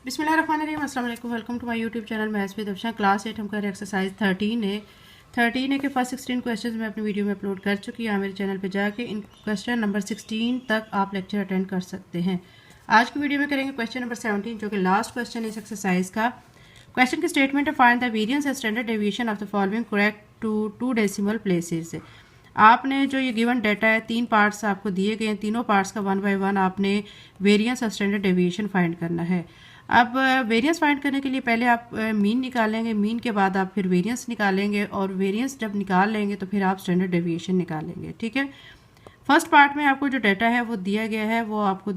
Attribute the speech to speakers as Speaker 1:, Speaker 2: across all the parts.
Speaker 1: बिस्मिल्लाहिर्रहमानिर्रहीम, अस्सलाम वालेकुम। Welcome to my YouTube channel maths with Afsha. Class 8 हम कर रहे हैं एक्सरसाइज 13 है के फर्स्ट 16 क्वेश्चंस मैं अपनी वीडियो में अपलोड कर चुकी हूँ। मेरे चैनल पे जाके इन क्वेश्चन नंबर 16 तक आप लेक्चर अटेंड कर सकते हैं। आज की वीडियो में करेंगे क्वेश्चन नंबर 17 जो कि लास्ट क्वेश्चन है इस एक्सरसाइज का। क्वेश्चन की स्टेटमेंट है, find the variance and standard deviation of the following correct to 2 decimal places. आपने जो ये गिवन डाटा है 3 पार्ट्स आपको दिए गए हैं, तीनों पार्ट्स का 1 बाय 1 आपने वेरिएंस और स्टैंडर्ड डेविएशन फाइंड करना है। अब वेरिएंस फाइंड करने के लिए पहले आप मीन निकालेंगे, मीन के बाद आप फिर वेरिएंस निकालेंगे और वेरिएंस जब निकाल लेंगे तो फिर आप स्टैंडर्ड डेविएशन निकालेंगे। ठीक है, फर्स्ट पार्ट में आपको जो डाटा है वो दिया गया है, वो आपको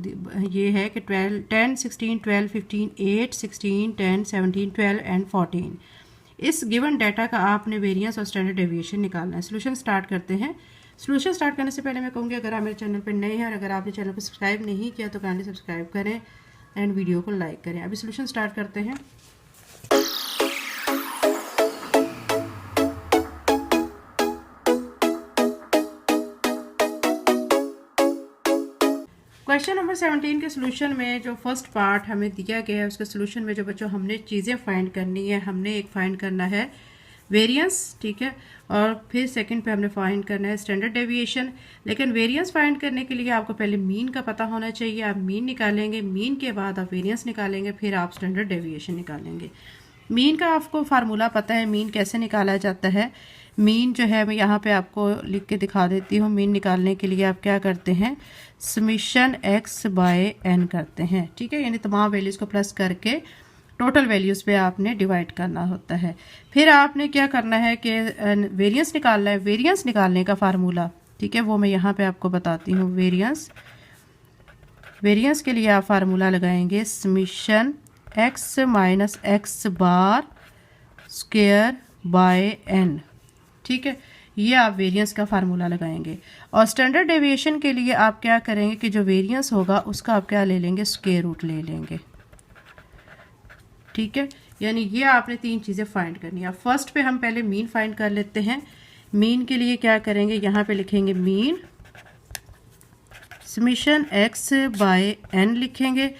Speaker 1: ये है कि 10, 16, 12, 15, 8, 16, 10, 17, 12 एंड 14। इस गिवन डाटा का आपने वेरिएंस और स्टैंडर्ड डेविएशन निकालना है। सोल्यूशन स्टार्ट करते हैं। सोल्यूशन स्टार्ट करने से पहले मैं कहूँगी, अगर आप मेरे चैनल पर नए हैं और अगर आपने चैनल को सब्सक्राइब नहीं किया तो काइंडली सब्सक्राइब करें एंड वीडियो को लाइक करें। अभी सोल्यूशन स्टार्ट करते हैं। क्वेश्चन नंबर 17 के सोल्यूशन में जो फर्स्ट पार्ट हमें दिया गया है उसके सोल्यूशन में जो बच्चों हमने चीज़ें फाइंड करनी है, हमने एक फाइंड करना है वेरिएंस, ठीक है, और फिर सेकंड पे हमने फाइंड करना है स्टैंडर्ड डेविएशन। लेकिन वेरिएंस फाइंड करने के लिए आपको पहले मीन का पता होना चाहिए। आप मीन निकालेंगे, मीन के बाद आप वेरिएंस निकालेंगे, फिर आप स्टैंडर्ड डेविएशन निकालेंगे। मीन का आपको फार्मूला पता है, मीन कैसे निकाला जाता है। मीन जो है मैं यहाँ पे आपको लिख के दिखा देती हूँ। मीन निकालने के लिए आप क्या करते हैं, समेशन x बाय n करते हैं। ठीक है, यानी तमाम वैल्यूज़ को प्लस करके टोटल वैल्यूज़ पे आपने डिवाइड करना होता है। फिर आपने क्या करना है कि वेरिएंस निकालना है। वेरिएंस निकालने का फार्मूला, ठीक है, वो मैं यहाँ पे आपको बताती हूँ। वेरिएंस के लिए आप फार्मूला लगाएंगे summation x minus x bar square by n। ठीक है, ये आप वेरिएंस का फार्मूला लगाएंगे। और स्टैंडर्ड डेविएशन के लिए आप क्या करेंगे कि जो वेरिएंस होगा उसका आप क्या ले लेंगे, स्क्वायर रूट ले लेंगे। ठीक है, यानी ये आपने 3 चीज़ें फाइंड करनी है। फर्स्ट पे हम पहले मीन फाइंड कर लेते हैं। मीन के लिए क्या करेंगे, यहाँ पे लिखेंगे mean summation x by n लिखेंगे।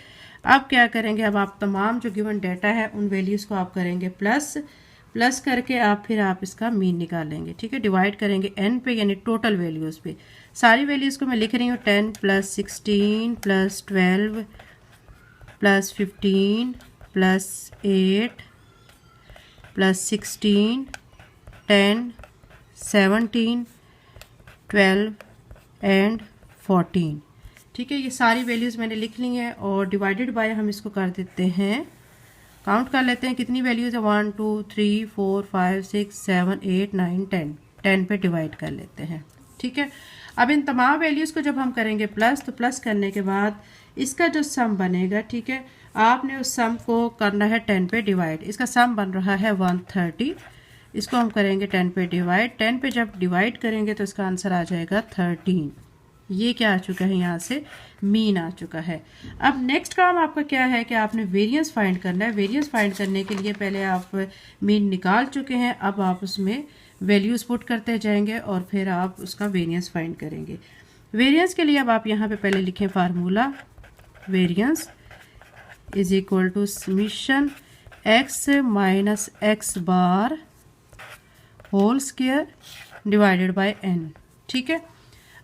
Speaker 1: अब क्या करेंगे, अब आप तमाम जो गिवन डाटा है उन वैल्यूज़ को आप करेंगे प्लस करके आप फिर आप इसका मीन निकालेंगे। ठीक है, डिवाइड करेंगे n पे यानी टोटल वैल्यूज़ पे। सारी वैल्यूज़ को मैं लिख रही हूँ 10 plus 16 plus 12 plus 15 plus 8 plus 16 10 17 12 and 14। ठीक है, ये सारी वैल्यूज़ मैंने लिख ली हैं और डिवाइडेड बाय हम इसको कर देते हैं, काउंट कर लेते हैं कितनी वैल्यूज़ है, 1 2 3 4 5 6 7 8 9 10 पे डिवाइड कर लेते हैं। ठीक है, अब इन तमाम वैल्यूज़ को जब हम करेंगे प्लस, तो प्लस करने के बाद इसका जो सम बनेगा, ठीक है, आपने उस सम को करना है 10 पे डिवाइड। इसका सम बन रहा है 130। इसको हम करेंगे 10 पे डिवाइड। 10 पे जब डिवाइड करेंगे तो इसका आंसर आ जाएगा 13। ये क्या आ चुका है, यहाँ से मीन आ चुका है। अब नेक्स्ट काम आपका क्या है कि आपने वेरिएंस फाइंड करना है। वेरिएंस फाइंड करने के लिए पहले आप मीन निकाल चुके हैं, अब आप उसमें वैल्यूज़ पुट करते जाएंगे और फिर आप उसका वेरिएंस फाइंड करेंगे। वेरिएंस के लिए अब आप यहाँ पे पहले लिखें formula, variance is equal to summation x minus x bar whole square divided by n। ठीक है,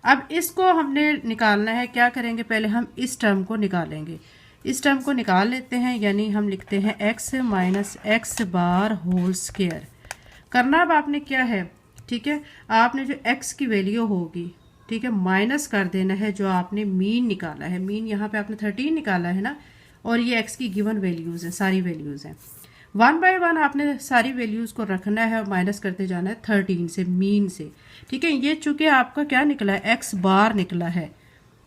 Speaker 1: अब इसको हमने निकालना है। क्या करेंगे, पहले हम इस टर्म को निकालेंगे। इस टर्म को निकाल लेते हैं, यानी हम लिखते हैं x minus x bar whole square. करना अब आपने क्या है, ठीक है, आपने जो x की वैल्यू होगी, ठीक है, माइनस कर देना है जो आपने मीन निकाला है। मीन यहाँ पे आपने 13 निकाला है ना, और ये x की गिवन वैल्यूज़ हैं, सारी वैल्यूज़ हैं। 1 बाय 1 आपने सारी वैल्यूज़ को रखना है और माइनस करते जाना है 13 से, मीन से। ठीक है, ये चूँकि आपका क्या निकला है, x बार निकला है,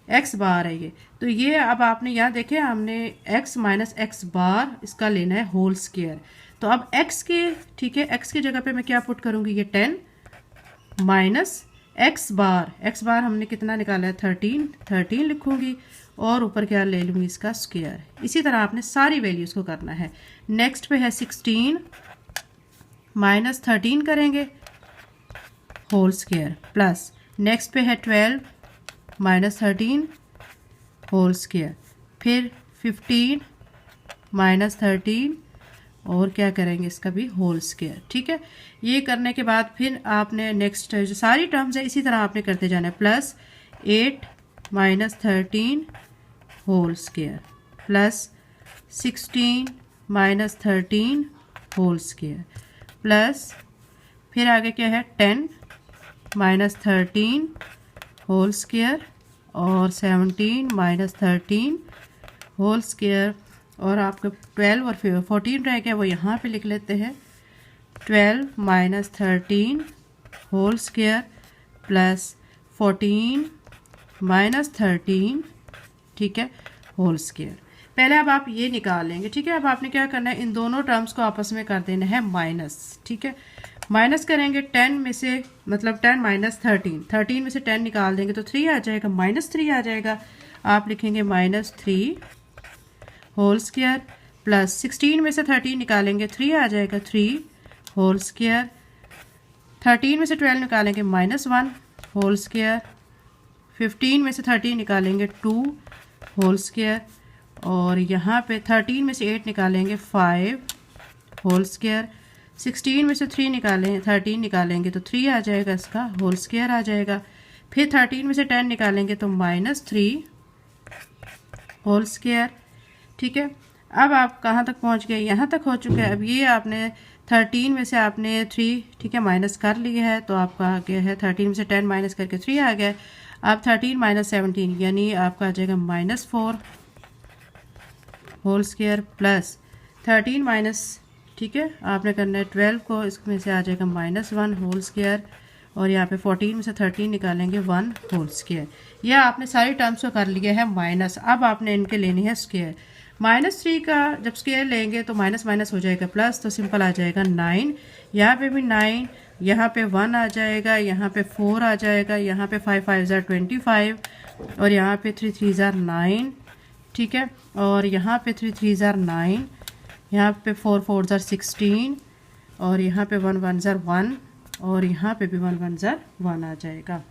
Speaker 1: x बार है ये। तो ये अब आपने यहाँ देखे, हमने x माइनस एक्स बार इसका लेना है होल स्क्वायर। तो अब x के, ठीक है, x की जगह पे मैं क्या पुट करूँगी, ये 10 माइनस x बार हमने कितना निकाला है, 13 लिखूँगी और ऊपर क्या ले लूँगी, इसका स्क्वायर। इसी तरह आपने सारी वैल्यूज़ को करना है। नेक्स्ट पे है 16 माइनस 13 करेंगे होल स्क्वायर, प्लस नेक्स्ट पे है 12 माइनस 13 होल स्क्वायर, फिर 15 -13 और क्या करेंगे इसका भी होल स्क्वायर। ठीक है, ये करने के बाद फिर आपने नेक्स्ट जो सारी टर्म्स है इसी तरह आपने करते जाना है। +8 -13 whole square plus 16 -13 whole square plus फिर आगे क्या है 10 -13 होल स्क्वायर और 17 -13 होल स्क्वायर और आपके 12 और 14 रह गया वो यहाँ पे लिख लेते हैं। 12 -13 होल स्क्वायर प्लस 14 -13 ठीक है होल स्क्वायर। पहले अब आप ये निकाल लेंगे। ठीक है, अब आपने क्या करना है इन दोनों टर्म्स को आपस में कर देना है माइनस। ठीक है, माइनस करेंगे 10 में से मतलब 10 -13 13 में से 10 निकाल देंगे तो 3 आ जाएगा, -3 आ जाएगा। आप लिखेंगे -3 होल स्क्वायर प्लस 16 में से 13 निकालेंगे 3 आ जाएगा, 3 होल स्क्वायर। 13 में से 12 निकालेंगे -1 होल स्क्वायर। 15 में से 13 निकालेंगे 2 होल स्क्वायर और यहाँ पे 13 में से 8 निकालेंगे 5 होल स्क्वायर। 16 में से 13 निकालेंगे तो 3 आ जाएगा, इसका होल स्क्वायर आ जाएगा। फिर 13 में से 10 निकालेंगे तो -3 होल स्क्वायर। ठीक है, अब आप कहाँ तक पहुँच गए, यहाँ तक हो चुका है। अब ये आपने 13 में से आपने 3 ठीक है माइनस कर लिया है तो आपका आ गया है 13 में से 10 माइनस करके 3 आ गया। अब 13 -17 यानी आपका आ जाएगा -4 होल स्क्वायर प्लस 13 माइनस ठीक है आपने करना है 12 को, इसमें से आ जाएगा -1 होल स्क्वायर और यहाँ पे 14 में से 13 निकालेंगे 1 होल स्क्वायर। यह आपने सारी टर्म्स को कर लिया है माइनस। अब आपने इनके लेनी है स्क्वायर। -3 का जब स्क्वायर लेंगे तो माइनस माइनस हो जाएगा प्लस, तो सिंपल आ जाएगा 9। यहाँ पे भी 9, यहाँ पे 1 आ जाएगा, यहाँ पे 4 आ जाएगा, यहाँ पे 5 5 25 और यहाँ पे 3 3 9 ठीक है और यहाँ पे 3 3 9, यहाँ पे 4 4 16 और यहाँ पे 1 1 1 और यहाँ पे भी 1 1 1 आ जाएगा।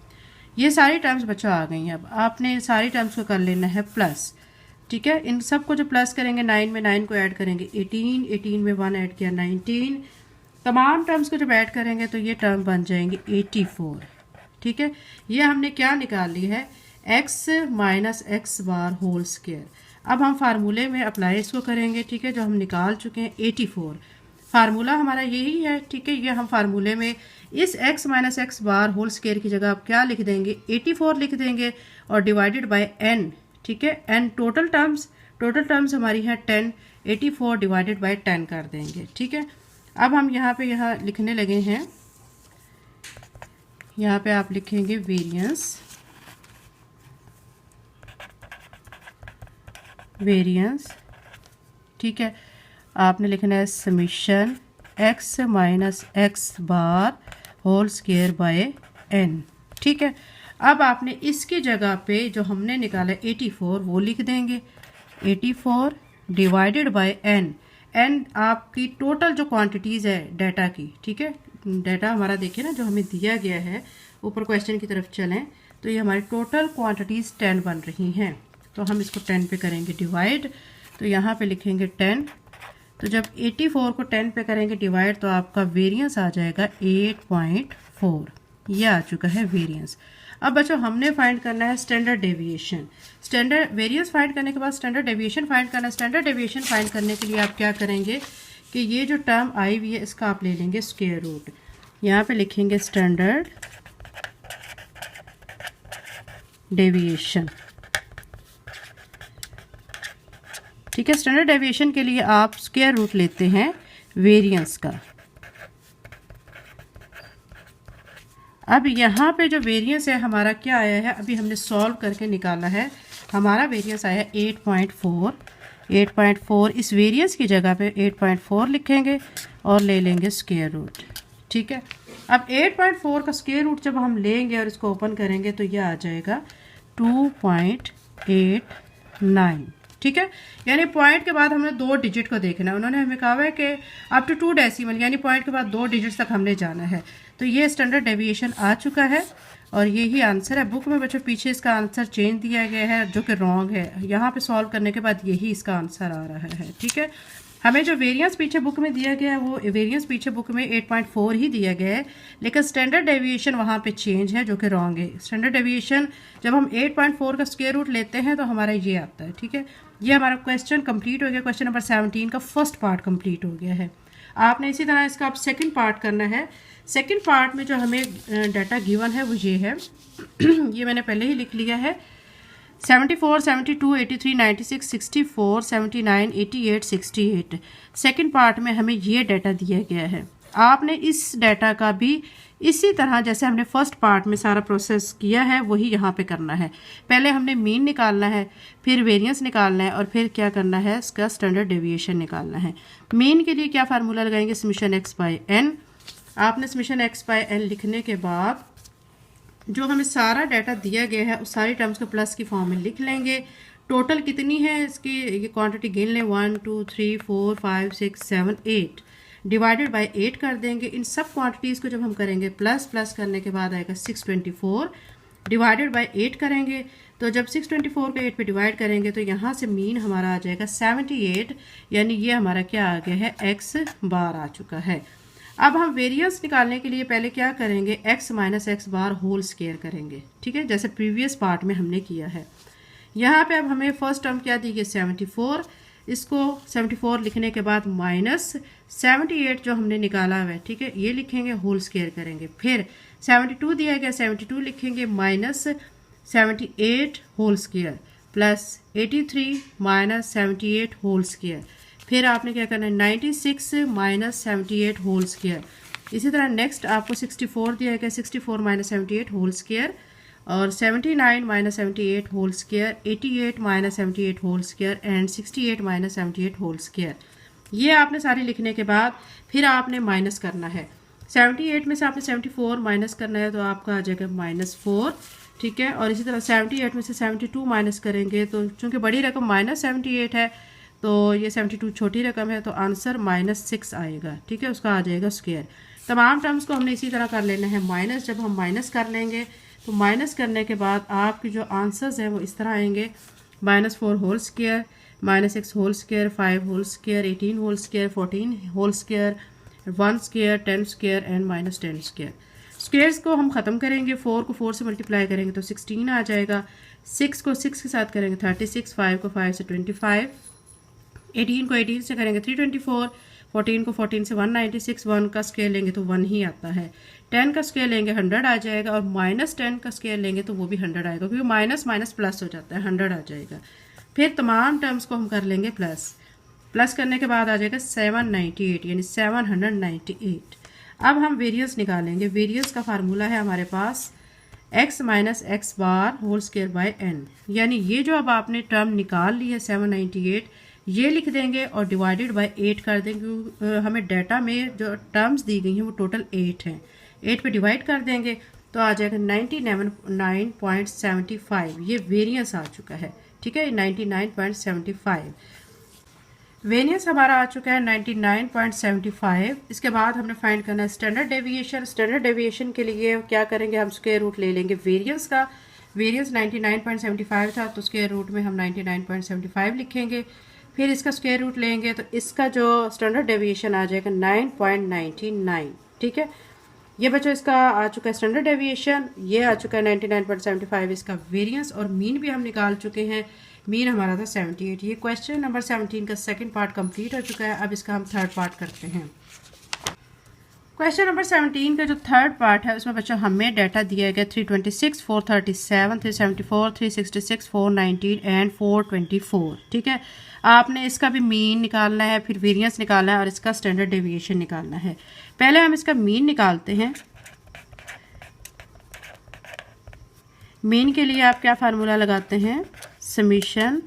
Speaker 1: ये सारी टर्म्स बच्चों आ गई हैं। अब आपने सारी टर्म्स को कर लेना है प्लस। ठीक है, इन सब को जो प्लस करेंगे 9 में 9 को ऐड करेंगे 18, 18 में 1 ऐड किया 19, तमाम टर्म्स को जब ऐड करेंगे तो ये टर्म बन जाएंगे 84। ठीक है, ये हमने क्या निकाल ली है x - x bar whole square. अब हम फार्मूले में अप्लाई इसको करेंगे। ठीक है, जो हम निकाल चुके हैं 84 फार्मूला हमारा यही है। ठीक है, ये हम फार्मूले में इस x - x bar whole square की जगह आप क्या लिख देंगे 84 लिख देंगे और डिवाइडेड बाय n। ठीक है, n टोटल टर्म्स हमारी है 10, 84 डिवाइडेड बाय 10 कर देंगे। ठीक है, अब हम यहाँ लिखने लगे हैं। यहाँ पे आप लिखेंगे वेरिएंस। ठीक है, आपने लिखना है summation x - x bar whole square by n। ठीक है, अब आपने इसकी जगह पे जो हमने निकाला 84 वो लिख देंगे 84 डिवाइडेड बाय n। n आपकी टोटल जो क्वांटिटीज़ है डाटा की। ठीक है, डाटा हमारा देखिए ना जो हमें दिया गया है, ऊपर क्वेश्चन की तरफ चलें तो ये हमारी टोटल क्वांटिटीज़ 10 बन रही हैं। तो हम इसको 10 पे करेंगे डिवाइड, तो यहाँ पे लिखेंगे 10। तो जब 84 को 10 पे करेंगे डिवाइड तो आपका वेरिएंस आ जाएगा 8.4। ये आ चुका है वेरिएंस। अब बच्चों हमने फाइंड करना है standard deviation. Standard variance find करने के बाद स्टैंडर्ड डेविएशन फाइंड करना है। स्टैंडर्ड डेविएशन फाइंड करने के लिए आप क्या करेंगे कि ये जो टर्म आई हुई है इसका आप ले लेंगे स्क्वायर रूट। यहाँ पे लिखेंगे स्टैंडर्ड डेविएशन। ठीक है, स्टैंडर्ड डेविएशन के लिए आप स्क्वायर रूट लेते हैं वेरिएंस का। अब यहाँ पे जो वेरिएंस है हमारा क्या आया है, अभी हमने सॉल्व करके निकाला है। हमारा वेरिएंस आया 8.4। 8.4 इस वेरिएंस की जगह पे 8.4 लिखेंगे और ले लेंगे स्क्वायर रूट। ठीक है, अब 8.4 का स्क्वायर रूट जब हम लेंगे और इसको ओपन करेंगे तो यह आ जाएगा 2.89। ठीक है, यानी पॉइंट के बाद हमने 2 डिजिट को देखना है। उन्होंने हमें कहा है कि अप टू 2 डेसिमल यानी पॉइंट के बाद 2 डिजिट्स तक हमने जाना है। तो ये स्टैंडर्ड डेविएशन आ चुका है। और यही आंसर है। बुक में बच्चों पीछे इसका आंसर चेंज दिया गया है जो कि रॉन्ग है। यहाँ पे सॉल्व करने के बाद यही इसका आंसर आ रहा है। ठीक है, हमें जो वेरिएंस पीछे बुक में दिया गया है वो वेरिएंस पीछे बुक में 8.4 ही दिया गया है, लेकिन स्टैंडर्ड डेविएशन वहाँ पे चेंज है जो कि रॉन्ग है। स्टैंडर्ड डेविएशन जब हम 8.4 का स्क्वायर रूट लेते हैं तो हमारा ये आता है। ठीक है, ये हमारा क्वेश्चन कंप्लीट हो गया। क्वेश्चन नंबर 17 का फर्स्ट पार्ट कंप्लीट हो गया है। आपने इसी तरह इसका आप सेकंड पार्ट करना है। सेकंड पार्ट में जो हमें डाटा गिवन है वो ये है ये मैंने पहले ही लिख लिया है। 74, 72, 83, 96, 64, 79, 88, 68। सेकंड पार्ट में हमें ये डाटा दिया गया है। आपने इस डाटा का भी इसी तरह जैसे हमने फर्स्ट पार्ट में सारा प्रोसेस किया है वही यहाँ पे करना है। पहले हमने मीन निकालना है, फिर वेरिएंस निकालना है और फिर क्या करना है, इसका स्टैंडर्ड डेविएशन निकालना है। मीन के लिए क्या फार्मूला लगाएंगे, समेशन x बाय n। आपने समेशन x बाय n लिखने के बाद जो हमें सारा डाटा दिया गया है उस सारी टर्म्स को प्लस की फॉर्म में लिख लेंगे। टोटल कितनी है इसकी, ये क्वांटिटी गिन लें, 1 2 3 4 5 6 7 8 डिवाइडेड बाय 8 कर देंगे। इन सब क्वांटिटीज़ को जब हम करेंगे प्लस प्लस करने के बाद आएगा 624 डिवाइडेड बाय 8 करेंगे। तो जब 624 को 8 पे डिवाइड करेंगे तो यहाँ से मीन हमारा आ जाएगा 78, यानी ये हमारा क्या आ गया है, x बार आ चुका है। अब हम वेरिएंस निकालने के लिए पहले क्या करेंगे, x minus x bar whole square करेंगे। ठीक है, जैसे प्रीवियस पार्ट में हमने किया है। यहाँ पे अब हमें फर्स्ट टर्म क्या दी गई, 74। इसको 74 लिखने के बाद माइनस 78 जो हमने निकाला हुआ है, ठीक है, ये लिखेंगे, होल स्क्वायर करेंगे। फिर 72 दिया गया, 72 लिखेंगे, minus 78 whole square plus 83 minus 78 whole square. फिर आपने क्या करना है, 96 माइनस 78 होल स्क्वायर। इसी तरह नेक्स्ट आपको 64 दिया गया, 64 माइनस 78 होल स्क्वायर और 79 minus 78 whole square, 88 minus 78 whole square and 68 minus 78 whole square. ये आपने सारे लिखने के बाद फिर आपने माइनस करना है। 78 में से आपने 74 माइनस करना है तो आपका आ जाएगा -4। ठीक है, और इसी तरह 78 में से 72 माइनस करेंगे तो चूंकि बड़ी रकम -78 है तो ये 72 छोटी रकम है तो आंसर -6 आएगा। ठीक है, उसका आ जाएगा स्क्वायर। तमाम टर्म्स को हमने इसी तरह कर लेना है माइनस। जब हम माइनस कर लेंगे तो माइनस करने के बाद आपके जो आंसर्स हैं वो इस तरह आएंगे, -4 whole square, -6 whole square, 5 whole square, 18 whole square, 14 whole square, 1 square, 10 square and -10 square. Squares को हम ख़त्म करेंगे, 4 को 4 से मल्टीप्लाई करेंगे तो 16 आ जाएगा, 6 को 6 के साथ करेंगे 36, 5 को 5 से 25, 18 को 18 से करेंगे 324, 14 को 14 से 196, 1 का स्क्वायर लेंगे तो 1 ही आता है, 10 का स्क्वायर लेंगे 100 आ जाएगा और -10 का स्क्वायर लेंगे तो वो भी 100 आएगा, क्योंकि माइनस माइनस प्लस हो जाता है, 100 आ जाएगा। फिर तमाम टर्म्स को हम कर लेंगे प्लस। प्लस करने के बाद आ जाएगा 798, यानी 798। अब हम वेरिएंस निकालेंगे। वेरिएंस का फार्मूला है हमारे पास x minus x bar whole square by n, यानी ये जो अब आपने टर्म निकाल ली है 798 ये लिख देंगे और डिवाइडेड बाय 8 कर देंगे। हमें डाटा में जो टर्म्स दी गई हैं वो टोटल 8 हैं, 8 पे डिवाइड कर देंगे तो आ जाएगा 99.75। ये वेरिएंस आ चुका है। ठीक है, 99.75 वेरिएंस हमारा आ चुका है 99.75। इसके बाद हमने फाइंड करना है स्टैंडर्ड डेविएशन। स्टैंडर्ड डेविएशन के लिए क्या करेंगे, हम स्क्वायर रूट ले लेंगे वेरिएंस का। वेरिएंस 99.75 था तो स्क्वायर रूट में हम 99.75 लिखेंगे। फिर इसका स्क्वायर रूट लेंगे तो इसका जो स्टैंडर्ड डेविएशन आ जाएगा 9.99। ठीक है, ये बच्चों इसका आ चुका है स्टैंडर्ड डेविएशन, ये आ चुका है 99.75 इसका वेरिएंस, और मीन भी हम निकाल चुके हैं। मीन हमारा था 78। ये क्वेश्चन नंबर 17 का सेकंड पार्ट कंप्लीट हो चुका है। अब इसका हम थर्ड पार्ट करते हैं। क्वेश्चन नंबर 17 का जो थर्ड पार्ट है उसमें बच्चों हमें डाटा दिया गया 326, 437, 374, 366, 419 एंड 424। ठीक है, आपने इसका भी मीन निकालना है, फिर वेरिएंस निकालना है और इसका स्टैंडर्ड डेविएशन निकालना है। पहले हम इसका मीन निकालते हैं। मीन के लिए आप क्या फार्मूला लगाते हैं, समेशन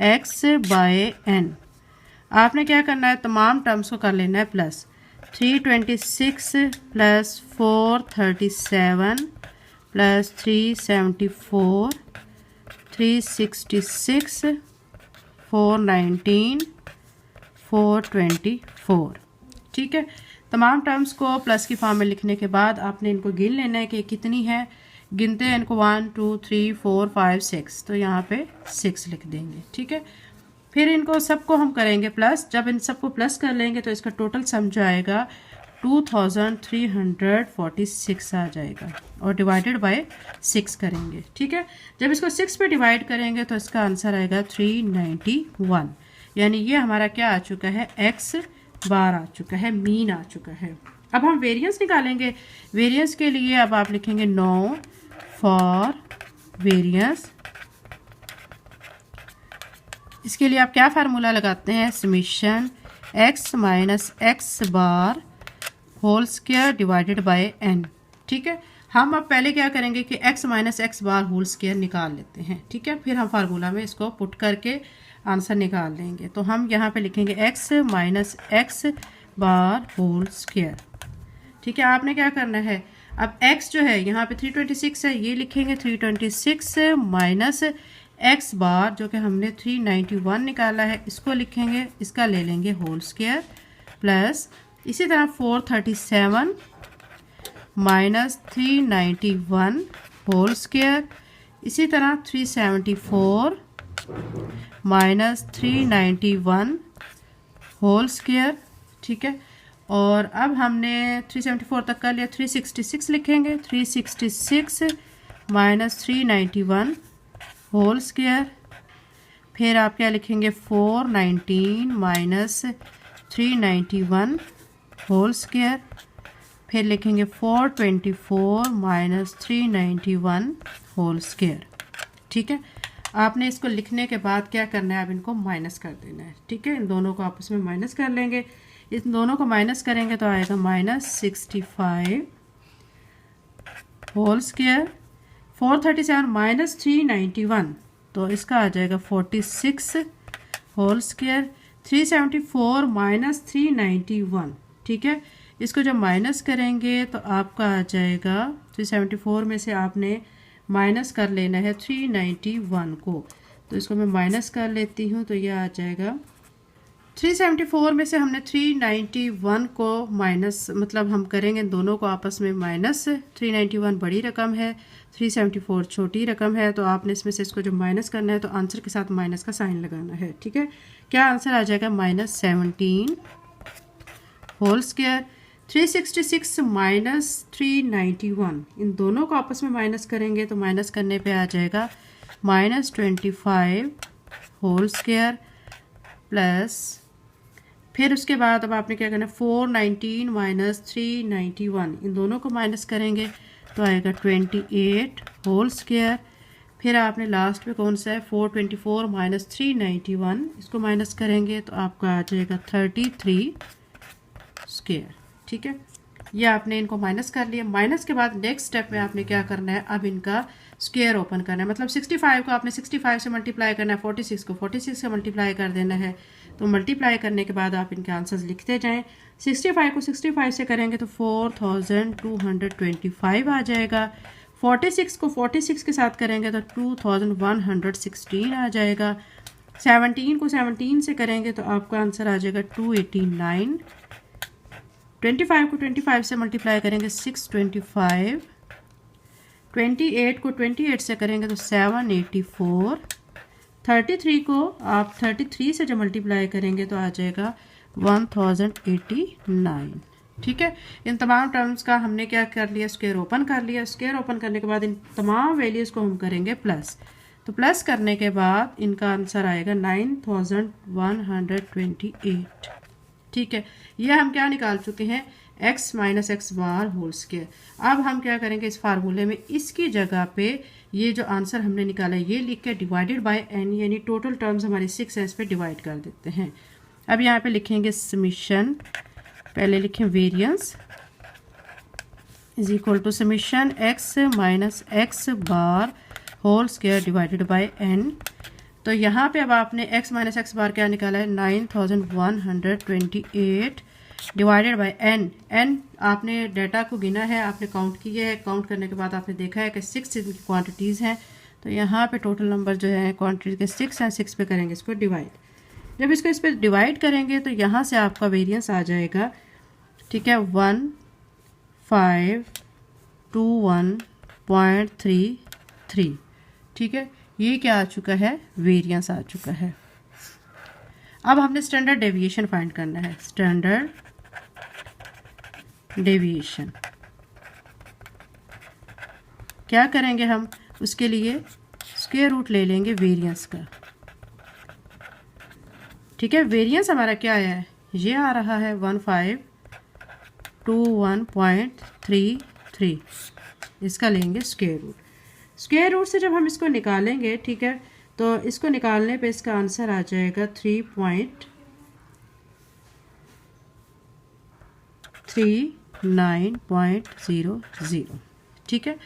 Speaker 1: x बाय n। आपने क्या करना है, तमाम टर्म्स को कर लेना है प्लस। 326 plus 437 plus 374 366 419 424। ठीक है, तमाम टर्म्स को प्लस की फॉर्म में लिखने के बाद आपने इनको गिन लेना है कि कितनी है। गिनते हैं इनको 1 2 3 4 5 6, तो यहाँ पे 6 लिख देंगे। ठीक है, फिर इनको सबको हम करेंगे प्लस। जब इन सबको प्लस कर लेंगे तो इसका टोटल सम जो आएगा 2346 आ जाएगा और डिवाइडेड बाय 6 करेंगे। ठीक है, जब इसको 6 पे डिवाइड करेंगे तो इसका आंसर आएगा 391, यानी ये हमारा क्या आ चुका है, x बार आ चुका है, मीन आ चुका है। अब हम वेरिएंस निकालेंगे। वेरिएंस के लिए अब आप लिखेंगे नो फॉर वेरिएंस। इसके लिए आप क्या फार्मूला लगाते हैं, summation x minus x bar whole square divided by n। ठीक है, हम अब पहले क्या करेंगे कि x minus x bar whole square निकाल लेते हैं। ठीक है, फिर हम फार्मूला में इसको पुट करके आंसर निकाल लेंगे। तो हम यहाँ पे लिखेंगे x minus x bar whole square. ठीक है, आपने क्या करना है, अब x जो है यहाँ पे 326 है, ये लिखेंगे 326 माइनस x बार जो कि हमने 391 निकाला है, इसको लिखेंगे, इसका ले लेंगे होल स्क्वायर, प्लस इसी तरह 437 माइनस 391 होल स्क्वायर, इसी तरह 374 माइनस 391 होल स्क्वायर। ठीक है, और अब हमने 374 तक कर लिया, 366 लिखेंगे, 366 माइनस 391 होल स्क्वायर, फिर आप क्या लिखेंगे 419 माइनस 391 होल स्क्वायर, फिर लिखेंगे 424 माइनस 391 होल स्क्वायर। ठीक है, आपने इसको लिखने के बाद क्या करना है, अब इनको माइनस कर देना है। ठीक है, इन दोनों को आपस में माइनस कर लेंगे। इन दोनों को माइनस करेंगे तो आएगा माइनस 65 होल स्क्वायर, 437 माइनस 391 तो इसका आ जाएगा 46 होल स्क्वायर, 374 माइनस 391। ठीक है, इसको जब माइनस करेंगे तो आपका आ जाएगा 374 में से आपने माइनस कर लेना है 391 को, तो इसको मैं माइनस कर लेती हूँ। तो यह आ जाएगा 374 में से हमने 391 को माइनस, मतलब हम करेंगे दोनों को आपस में माइनस। 391 बड़ी रकम है, 374 छोटी रकम है, तो आपने इसमें से इसको जो माइनस करना है तो आंसर के साथ माइनस का साइन लगाना है। ठीक है, क्या आंसर आ जाएगा, माइनस 17 होल स्क्वायर, 366 माइनस 391, इन दोनों को आपस में माइनस करेंगे तो माइनस करने पे आ जाएगा माइनस 25 होल स्क्वायर, प्लस फिर उसके बाद अब आपने क्या करना है 419 माइनस 391, इन दोनों को माइनस करेंगे तो आएगा 28 होल स्क्वायर, फिर आपने लास्ट में कौन सा है 424 माइनस 391, इसको माइनस करेंगे तो आपका आ जाएगा 33 स्क्वायर। ठीक है, ये आपने इनको माइनस कर लिया। माइनस के बाद नेक्स्ट स्टेप में आपने क्या करना है, अब इनका स्क्वायर ओपन करना है, मतलब 65 को आपने 65 से मल्टीप्लाई करना है, 46 को 46 से मल्टीप्लाई कर देना है। तो मल्टीप्लाई करने के बाद आप इनके आंसर्स लिखते जाएं। 65 को 65 से करेंगे तो 4225 आ जाएगा। 46 को 46 के साथ करेंगे तो 2116 आ जाएगा। 17 को 17 से करेंगे तो आपका आंसर आ जाएगा 289। 25 को 25 से मल्टीप्लाई करेंगे 625। 28 को 28 से करेंगे तो 784। 33 को आप 33 से जब मल्टीप्लाई करेंगे तो आ जाएगा 1089। ठीक है, इन तमाम टर्म्स का हमने क्या कर लिया, स्क्वायर ओपन कर लिया। स्क्वायर ओपन करने के बाद इन तमाम वैल्यूज़ को हम करेंगे प्लस। तो प्लस करने के बाद इनका आंसर आएगा 9128। ठीक है, ये हम क्या निकाल चुके हैं, x minus x bar whole square. अब हम क्या करेंगे, इस फार्मूले में इसकी जगह पे ये जो आंसर हमने निकाला है ये लिख के डिवाइडेड बाय n, यानी टोटल टर्म्स हमारी 6 है, इस पे डिवाइड कर देते हैं। अब यहाँ पे लिखेंगे समीशन, पहले लिखें variance is equal to summation x minus x bar whole square divided by n। तो यहाँ पे अब आपने x माइनस एक्स बार क्या निकाला है, 9128 डिवाइडेड बाय n। n आपने डाटा को गिना है, आपने काउंट किया है, काउंट करने के बाद आपने देखा है कि 6 इनकी क्वांटिटीज़ हैं। तो यहाँ पे टोटल नंबर जो है क्वांटिटी के 6 हैं, 6 पे करेंगे इसको डिवाइड। जब इसको इस पर डिवाइड करेंगे तो यहाँ से आपका वेरिएंस आ जाएगा ठीक है 1521.33। ठीक है, ये क्या आ चुका है, वेरिएंस आ चुका है। अब हमने स्टैंडर्ड डेविएशन फाइंड करना है। स्टैंडर्ड डेविएशन क्या करेंगे हम, उसके लिए स्क्वायर रूट ले लेंगे वेरिएंस का। ठीक है, वेरिएंस हमारा क्या है, ये आ रहा है 1521.33। इसका लेंगे स्क्वायर रूट। स्क्वायर रूट से जब हम इसको निकालेंगे, ठीक है, तो इसको निकालने पे इसका आंसर आ जाएगा 3.39.00। ठीक है,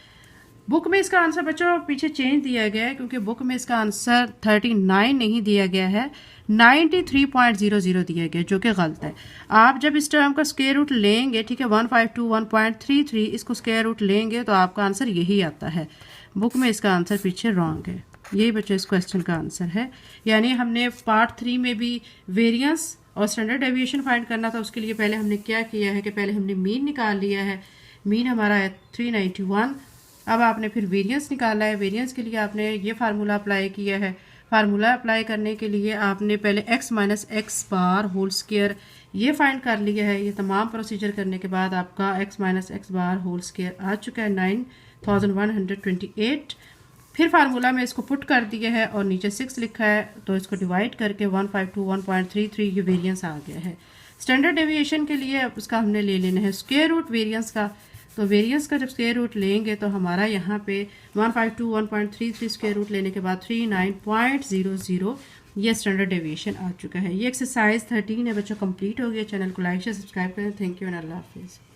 Speaker 1: बुक में इसका आंसर बच्चों पीछे चेंज दिया गया है, क्योंकि बुक में इसका आंसर 39 नहीं दिया गया है, 93.00 दिया गया, जो कि गलत है। आप जब इस टर्म का स्क्वायर रूट लेंगे, ठीक है, 1521.33 इसको स्क्वायर रूट लेंगे तो आपका आंसर यही आता है। बुक में इसका आंसर पीछे रॉन्ग है। यही बच्चों इस क्वेश्चन का आंसर है। यानी हमने पार्ट 3 में भी वेरिएंस और स्टैंडर्ड डेविएशन फाइंड करना था। उसके लिए पहले हमने क्या किया है कि पहले हमने मीन निकाल लिया है। मीन हमारा है 391। अब आपने फिर वेरिएंस निकाला है। वेरिएंस के लिए आपने ये फार्मूला अप्लाई किया है। फार्मूला अप्लाई करने के लिए आपने पहले x minus x bar whole square ये फाइंड कर लिया है। ये तमाम प्रोसीजर करने के बाद आपका x minus x bar whole square आ चुका है 9128। फिर फार्मूला में इसको पुट कर दिया है और नीचे 6 लिखा है, तो इसको डिवाइड करके 1521.33 ये वेरिएंस आ गया है। स्टैंडर्ड डेविएशन के लिए अब उसका हमने ले लेना है स्क्वायर रूट वेरिएंस का। तो वेरिएंस का जब स्क्वायर रूट लेंगे तो हमारा यहाँ पे 1521.33 स्क्वायर रूट लेने के बाद 39.00 ये स्टैंडर्ड डेविएशन आ चुका है। ये एक्सरसाइज 13 है बच्चों, कंप्लीट हो गया। चैनल को लाइक शेयर सब्सक्राइब करें। थैंक यू एंड अल्लाह हाफिज़।